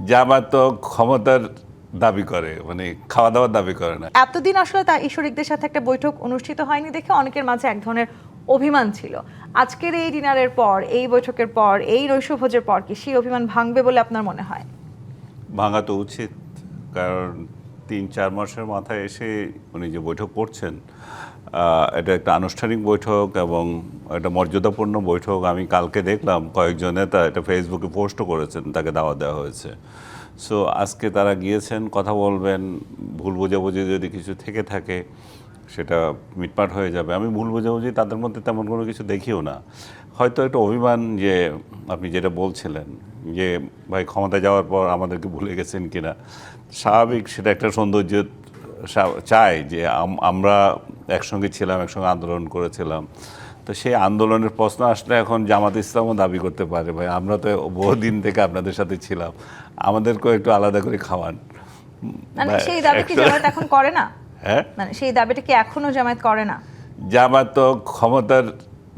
জামাত তো ক্ষমতার দাবি করে, মানে খাওয়া দাওয়ার দাবি করে না। এতদিন আসলে তা ঈশ্বরিকদের সাথে একটা বৈঠক অনুষ্ঠিত হয়নি দেখে অনেকের মাঝে এক ধরনের অভিমান ছিল। আজকের এই ডিনারের পর, এই বৈঠকের পর, এই নৈশভোজের পর কি সেই অভিমান ভাঙবে বলে আপনার মনে হয়? ভাঙা তো উচিত, কারণ ৩-৪ মাসের মাথায় এসে উনি যে বৈঠক করছেন, এটা একটা আনুষ্ঠানিক বৈঠক এবং একটা মর্যাদাপূর্ণ বৈঠক। আমি কালকে দেখলাম কয়েকজন নেতা এটা ফেসবুকে পোস্টও করেছেন, তাকে দাওয়াত দেওয়া হয়েছে। সো আজকে তারা গিয়েছেন, কথা বলবেন, ভুল বোঝাবুঝি যদি কিছু থেকে থাকে সেটা মিটমাট হয়ে যাবে। আমি ভুল বোঝাবুঝি তাদের মধ্যে তেমন কোনো কিছু দেখিও না। হয়তো একটা অভিমান, যে আপনি যেটা বলছিলেন যে ভাই ক্ষমতা যাওয়ার পর আমাদেরকে ভুলে গেছেন কিনা, স্বাভাবিক, সেটা একটা সৌন্দর্য চায় যে আমরা একসঙ্গে ছিলাম, একসঙ্গে আন্দোলন করেছিলাম। তো সেই আন্দোলনের প্রশ্ন আসলে এখন জামাত ইসলামও দাবি করতে পারে, ভাই আমরা তো বহুদিন থেকে আপনাদের সাথে ছিলাম, আমাদেরকেও একটু আলাদা করে খাওয়ান। মানে সেই দাবি কি জামায়াত এখন করে না? হ্যাঁ, মানে সেই দাবিটা কি এখনো জামায়াত করে না? জামাত তো ক্ষমতার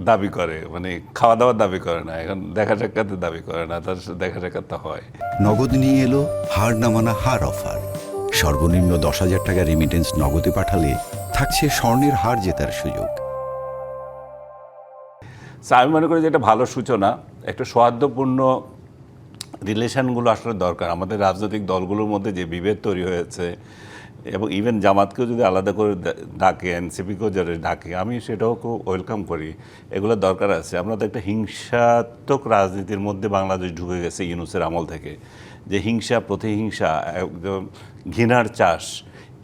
দাবি করে, মানে খাওয়া দাওয়ার দাবি করে না, এখন দেখা সাক্ষাতের দাবি করে না, তার দেখা সাক্ষাৎ তো হয়। নগদ নিয়ে এলো হার না মানা হার অফার। সর্বনিম্ন 10,000 টাকা রেমিটেন্স নগদে পাঠালে থাকছে স্বর্ণের হার জেতার সুযোগ। আমি মনে করি যে এটা ভালো সূচনা, একটা সৌহার্দ্যপূর্ণ রিলেশনগুলো আসলে দরকার। আমাদের রাজনৈতিক দলগুলোর মধ্যে যে বিভেদ তৈরি হয়েছে, এবং ইভেন জামাতকেও যদি আলাদা করে ডাকে, এনসিপিকেও যারা ডাকে, আমি সেটাও খুব ওয়েলকাম করি। এগুলো দরকার আছে। আমরা তো একটা হিংসাত্মক রাজনীতির মধ্যে বাংলাদেশ ঢুকে গেছে ইউনূসের আমল থেকে, যে হিংসা, প্রতিহিংসা, একদম ঘৃণার চাষ,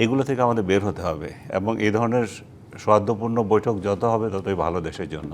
এগুলো থেকে আমাদের বের হতে হবে এবং এই ধরনের সৌহার্দ্যপূর্ণ বৈঠক যত হবে ততই ভালো দেশের জন্য।